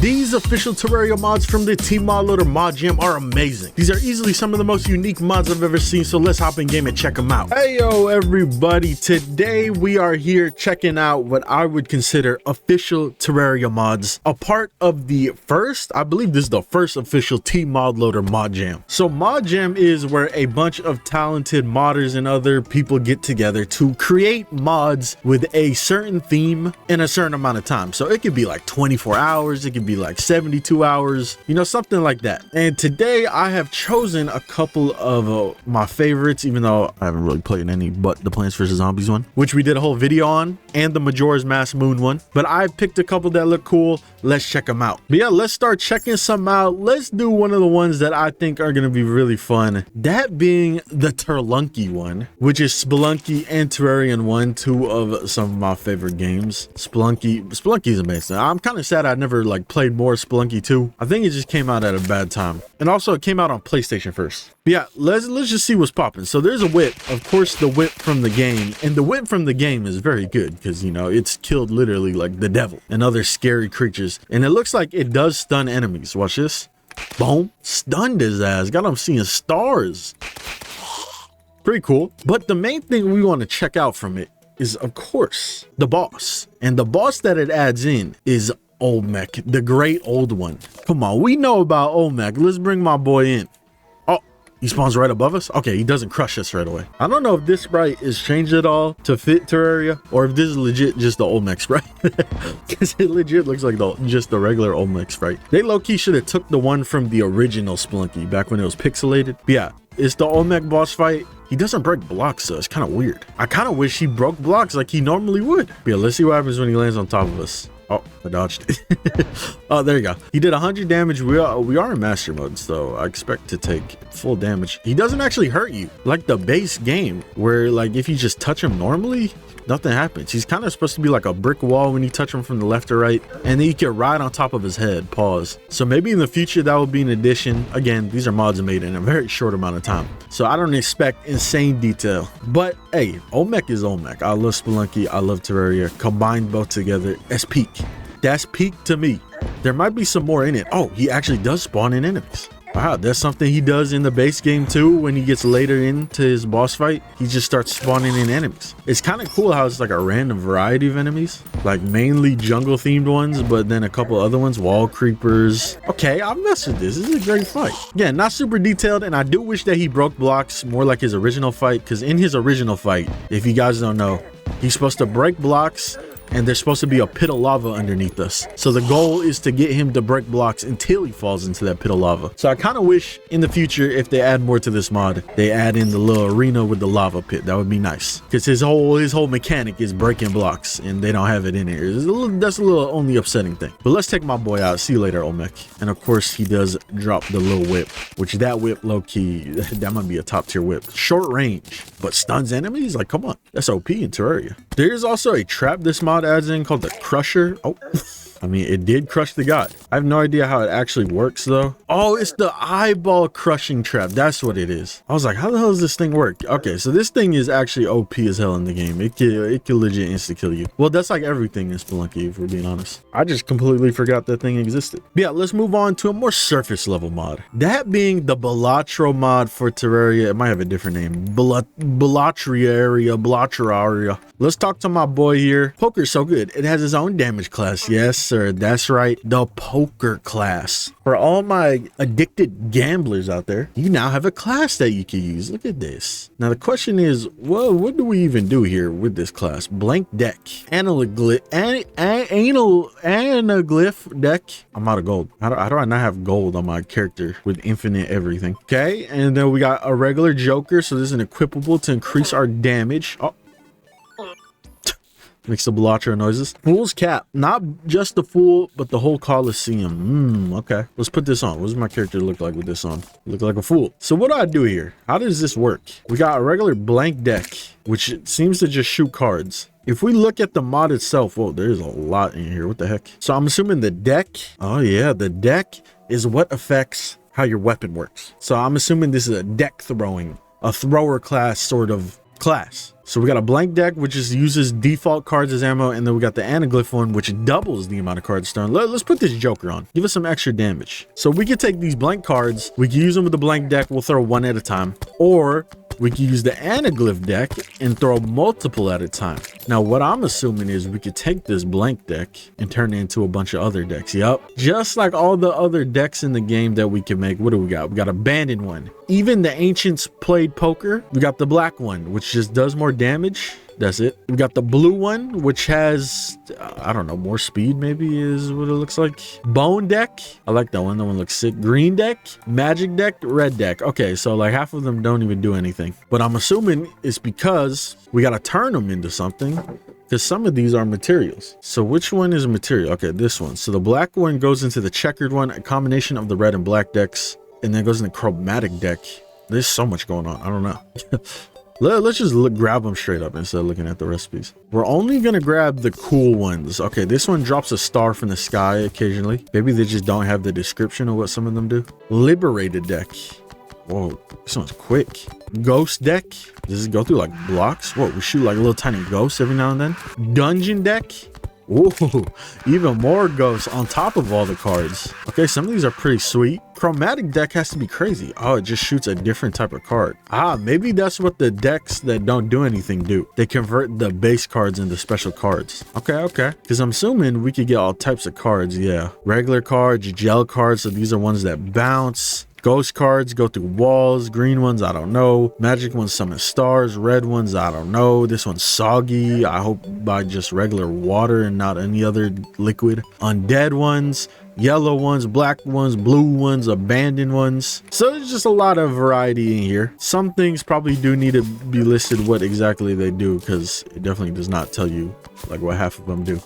These official Terraria mods from the Tmodloader Modjam are amazing. These are easily some of the most unique mods I've ever seen, so let's hop in game and check them out. Hey yo everybody, today we are here checking out what I would consider official Terraria mods, a part of the first, I believe this is the first official Tmodloader Modjam. So Modjam is where a bunch of talented modders and other people get together to create mods with a certain theme in a certain amount of time. So it could be like 24 hours, it could be like 72 hours, you know, something like that. And today I have chosen a couple of my favorites, even though I haven't really played any but the Plants vs. Zombies one, which we did a whole video on, and the Majora's Mask Moon one. But I picked a couple that look cool. Let's check them out. But yeah, let's start checking some out. Let's do one of the ones that I think are going to be really fun. That being the Terlunky one, which is Spelunky and Terrarian 1, two of some of my favorite games. Spelunky is amazing. I'm kind of sad I never like played more Spelunky 2. I think it just came out at a bad time. And also it came out on PlayStation first. But yeah, let's just see what's popping. So there's a whip, of course, the whip from the game, and the whip from the game is very good because, you know, it's killed literally like the devil and other scary creatures, and it looks like it does stun enemies. Watch this. Boom, stunned his ass, got him seeing stars. Pretty cool. But the main thing we want to check out from it is, of course, the boss, and the boss that it adds in is Olmec, the great old one. Come on, we know about Olmec. Let's bring my boy in. Oh, he spawns right above us. Okay, he doesn't crush us right away. I don't know if this sprite is changed at all to fit Terraria, or if this is legit just the Olmec sprite, because it legit looks like just the regular Olmec sprite. They low-key should have took the one from the original Spelunky back when it was pixelated. But yeah, it's the Olmec boss fight. He doesn't break blocks, so it's kind of weird. I kind of wish he broke blocks like he normally would. But yeah, let's see what happens when he lands on top of us. Oh, I dodged it. Oh, there you go. He did 100 damage. We are in master mode, so I expect to take full damage. He doesn't actually hurt you like the base game, where like if you just touch him normally, nothing happens. He's kind of supposed to be like a brick wall when you touch him from the left or right, and then you can ride on top of his head. Pause. So maybe in the future that will be an addition. Again, these are mods made in a very short amount of time, so I don't expect insane detail. But hey, Olmec is Olmec. I love Spelunky, I love Terraria. Combined both together, that's peak. That's peak to me. There might be some more in it. Oh, he actually does spawn in enemies. Wow, that's something he does in the base game too. When he gets later into his boss fight, he just starts spawning in enemies. It's kind of cool how it's like a random variety of enemies, like mainly jungle themed ones, but then a couple other ones, wall creepers. Okay, I'll mess with this. This is a great fight. Again, not super detailed, and I do wish that he broke blocks more like his original fight, because in his original fight, if you guys don't know, he's supposed to break blocks, and there's supposed to be a pit of lava underneath us. So the goal is to get him to break blocks until he falls into that pit of lava. So I kind of wish in the future, if they add more to this mod, they add in the little arena with the lava pit. That would be nice, because his whole mechanic is breaking blocks, and they don't have it in here. That's a little only upsetting thing. But let's take my boy out. See you later, Olmec. And of course, he does drop the little whip, which that whip low-key, that might be a top tier whip. Short range, but stuns enemies? Like, come on. That's OP in Terraria. There's also a trap this mod adds in called the Crusher. Oh, I mean, it did crush the god. I have no idea how it actually works though. Oh, it's the eyeball crushing trap. That's what it is. I was like, how the hell does this thing work? Okay, so this thing is actually OP as hell in the game. It can legit insta kill you. Well, that's like everything in Spelunky, if we're being honest. I just completely forgot that thing existed. But yeah, let's move on to a more surface level mod. That being the Bellatro mod for Terraria. It might have a different name. Balatraria. Let's talk to my boy here. Poker's so good. It has its own damage class. Yes, sir. That's right. The poker class. For all my addicted gamblers out there, you now have a class that you can use. Look at this. Now the question is, well, what do we even do here with this class? Blank deck. Anaglyph deck. I'm out of gold. How do I not have gold on my character with infinite everything? Okay, and then we got a regular joker. So this is an equipable to increase our damage. Oh. Makes the Bellatro noises. Fool's cap. Not just the fool, but the whole Coliseum. Okay. Let's put this on. What does my character look like with this on? Look like a fool. So what do I do here? How does this work? We got a regular blank deck, which seems to just shoot cards. If we look at the mod itself, whoa, there's a lot in here. What the heck? So I'm assuming the deck. Oh yeah, the deck is what affects how your weapon works. So I'm assuming this is a deck throwing, a thrower class sort of class. So we got a blank deck, which just uses default cards as ammo, and then we got the anaglyph one, which doubles the amount of cards thrown. Let's put this Joker on. Give us some extra damage. So we can take these blank cards, we can use them with the blank deck, we'll throw one at a time, or we can use the anaglyph deck and throw multiple at a time. Now, what I'm assuming is we could take this blank deck and turn it into a bunch of other decks. Yup. Just like all the other decks in the game that we can make. What do we got? We got abandoned one. Even the ancients played poker. We got the black one, which just does more damage. That's it. We got the blue one, which has, I don't know, more speed maybe is what it looks like. Bone deck. I like that one. That one looks sick. Green deck, magic deck, red deck. Okay, so like half of them don't even do anything. But I'm assuming it's because we got to turn them into something, because some of these are materials. So which one is a material? Okay, this one. So the black one goes into the checkered one, a combination of the red and black decks, and then it goes in the chromatic deck. There's so much going on. I don't know. Let's just grab them straight up instead of looking at the recipes. We're only gonna grab the cool ones. Okay, this one drops a star from the sky occasionally. Maybe they just don't have the description of what some of them do. Liberated deck. Whoa, this one's quick. Ghost deck. Does it go through like blocks? Whoa, we shoot like a little tiny ghost every now and then. Dungeon deck. Ooh, even more ghosts on top of all the cards. Okay, some of these are pretty sweet. Chromatic deck has to be crazy. Oh, it just shoots a different type of card. Ah, maybe that's what the decks that don't do anything do. They convert the base cards into special cards. Okay. Because I'm assuming we could get all types of cards. Yeah, regular cards, gel cards. So these are ones that bounce. Ghost cards go through walls. Green ones, I don't know. Magic ones summon stars. Red ones, I don't know. This one's soggy. I hope by just regular water and not any other liquid. Undead ones. Yellow ones, black ones, blue ones, abandoned ones. So there's just a lot of variety in here. Some things probably do need to be listed what exactly they do, because it definitely does not tell you like what half of them do.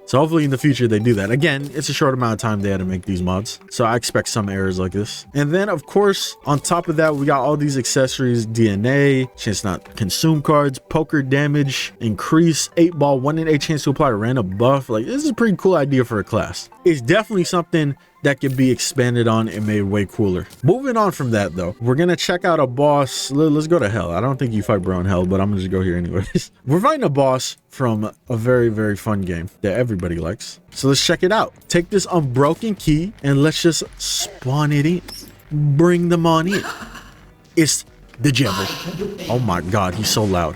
So hopefully in the future they do that. Again, it's a short amount of time they had to make these mods, so I expect some errors like this. And then of course, on top of that, we got all these accessories: DNA, chance not consume cards, poker damage, increase 8-ball 1 in 8 chance to apply a random buff. Like, this is a pretty cool idea for a class. It's definitely something that can be expanded on and made way cooler. Moving on from that though, we're gonna check out a boss. Let's go to hell. I don't think you fight bro in hell, but I'm gonna just go here anyways. We're fighting a boss from a very, very fun game that everybody likes. So let's check it out. Take this unbroken key and let's just spawn it in. Bring them on in. It's the Jevil. Oh my god, he's so loud.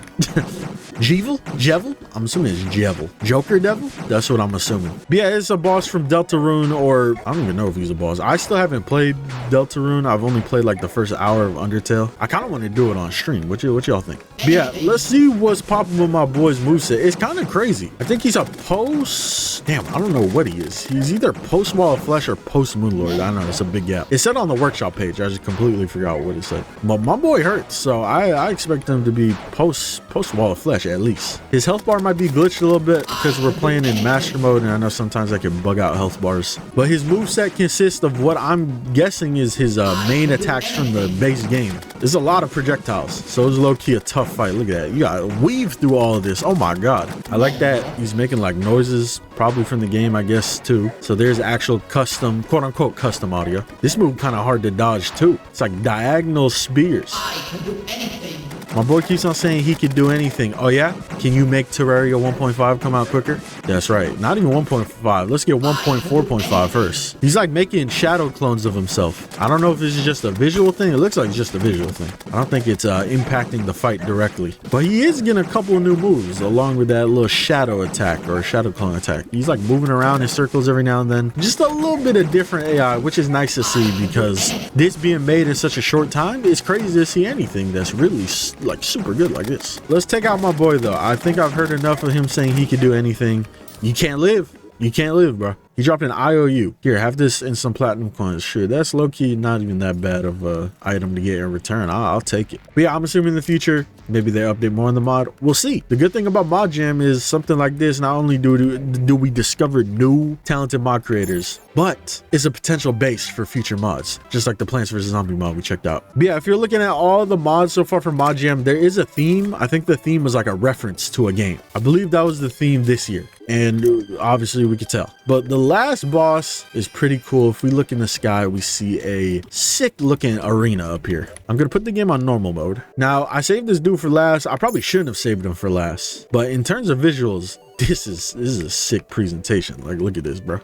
Jevil? I'm assuming it's Jevil. Joker Devil? That's what I'm assuming. But yeah, it's a boss from Deltarune, or I don't even know if he's a boss. I still haven't played Deltarune. I've only played like the first hour of Undertale. I kind of want to do it on stream. What y'all think? But yeah, let's see what's popping with my boy's moveset. It's kind of crazy. I think he's a post... Damn, I don't know what he is. He's either post Wall of Flesh or post Moonlord. I don't know. It's a big gap. It said on the workshop page. I just completely forgot what it said. But my boy hurts, so I expect him to be post Wall of Flesh at least. His health bar might be glitched a little bit because we're playing in master mode, and I know sometimes I can bug out health bars. But his moveset consists of what I'm guessing is his main attacks from the base game. There's a lot of projectiles, so it's low-key a tough fight. Look at that. You gotta weave through all of this. Oh my god. I like that he's making like noises, probably from the game, I guess, too. So there's actual custom, quote-unquote custom audio. This move kind of hard to dodge too. It's like diagonal spears. I can do anything. My boy keeps on saying he could do anything. Oh yeah? Can you make Terraria 1.5 come out quicker? That's right. Not even 1.5. Let's get 1.4.5 first. He's like making shadow clones of himself. I don't know if this is just a visual thing. It looks like it's just a visual thing. I don't think it's impacting the fight directly. But he is getting a couple of new moves along with that little shadow attack or shadow clone attack. He's like moving around in circles every now and then. Just a little bit of different AI, which is nice to see, because this being made in such a short time, it's crazy to see anything that's really like super good like this. Let's take out my boy though. I think I've heard enough of him saying he could do anything. You can't live. You can't live, bro. He dropped an IOU. Here, have this and some platinum coins. Sure, that's low-key not even that bad of a item to get in return. I'll take it. But yeah, I'm assuming in the future, maybe they update more on the mod. We'll see. The good thing about Modjam is something like this, not only do we discover new talented mod creators, but it's a potential base for future mods, just like the Plants vs. Zombie mod we checked out. But yeah, if you're looking at all the mods so far from Modjam, there is a theme. I think the theme was like a reference to a game. I believe that was the theme this year, and obviously we could tell. But the last boss is pretty cool. If we look in the sky, we see a sick looking arena up here. I'm gonna put the game on normal mode. Now, I saved this dude for last. I probably shouldn't have saved them for last, but in terms of visuals, this is a sick presentation. Like, look at this, bro.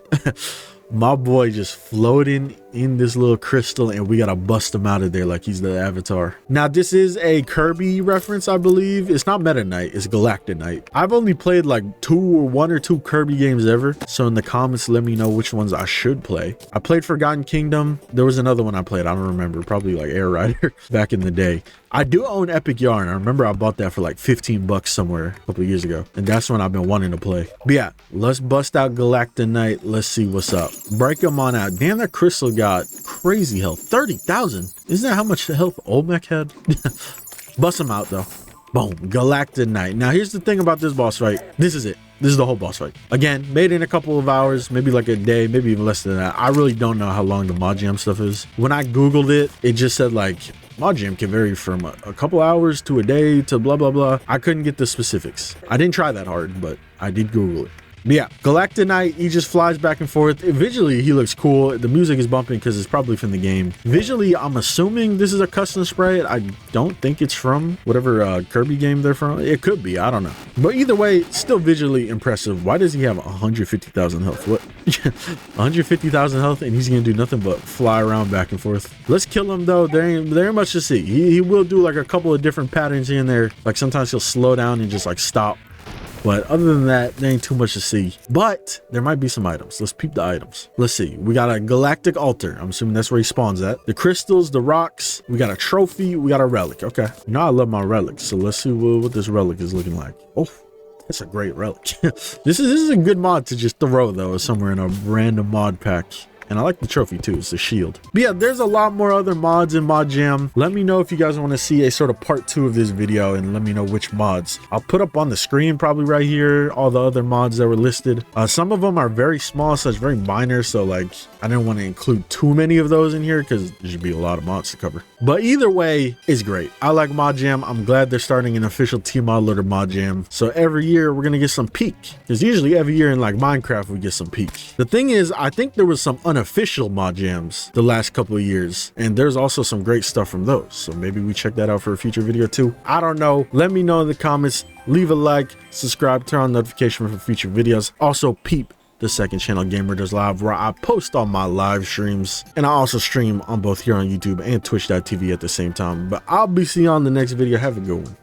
My boy just floating in this little crystal, and we gotta bust him out of there like he's the Avatar. Now, this is a Kirby reference, I believe. It's not Meta Knight, it's Galacta Knight. I've only played like one or two Kirby games ever, so in the comments, let me know which ones I should play. I played Forgotten Kingdom. There was another one I played, I don't remember, probably like Air Rider back in the day. I do own Epic Yarn. I remember I bought that for like 15 bucks somewhere a couple of years ago, and that's when I've been wanting to play. But yeah, let's bust out Galacta Knight. Let's see what's up. Break him on out. Damn, that crystal got crazy health. 30,000. Isn't that how much health Olmec had? Bust him out though. Boom. Galacta Knight. Now here's the thing about this boss fight. This is it. This is the whole boss fight. Again, made in a couple of hours, maybe like a day, maybe even less than that. I really don't know how long the Modjam stuff is. When I Googled it, it just said like, Modjam can vary from a couple hours to a day to blah, blah, blah. I couldn't get the specifics. I didn't try that hard, but I did Google it. But yeah, Galacta Knight, he just flies back and forth. Visually, he looks cool. The music is bumping because it's probably from the game. Visually, I'm assuming this is a custom sprite. I don't think it's from whatever Kirby game they're from. It could be, I don't know. But either way, still visually impressive. Why does he have 150,000 health? What? 150,000 health, and he's gonna do nothing but fly around back and forth. Let's kill him though. There ain't much to see. He will do like a couple of different patterns here and there. Like sometimes he'll slow down and just like stop. But other than that, there ain't too much to see. But there might be some items. Let's peep the items. Let's see. We got a galactic altar. I'm assuming that's where he spawns at. The crystals, the rocks. We got a trophy. We got a relic. Okay. You know I love my relics. So let's see what this relic is looking like. Oh, that's a great relic. This is a good mod to just throw though somewhere in a random mod pack. And I like the trophy too, it's the shield. But yeah, there's a lot more other mods in Modjam. Let me know if you guys want to see a sort of part 2 of this video, and let me know which mods. I'll put up on the screen probably right here all the other mods that were listed. Some of them are very small, so it's very minor, so like I didn't want to include too many of those in here because there should be a lot of mods to cover. But either way, it's great. I like Modjam. I'm glad they're starting an official Tmodloader Modjam. So every year we're gonna get some peak, because usually every year in like Minecraft we get some peak. The thing is, I think there was some unofficial Modjams the last couple of years, and there's also some great stuff from those, so maybe we check that out for a future video too. I don't know. Let me know in the comments. Leave a like, subscribe, turn on notification for future videos. Also peep the second channel, Gamer Does Live, where I post all my live streams, and I also stream on both here on YouTube and twitch.tv at the same time. But I'll be seeing you on the next video. Have a good one.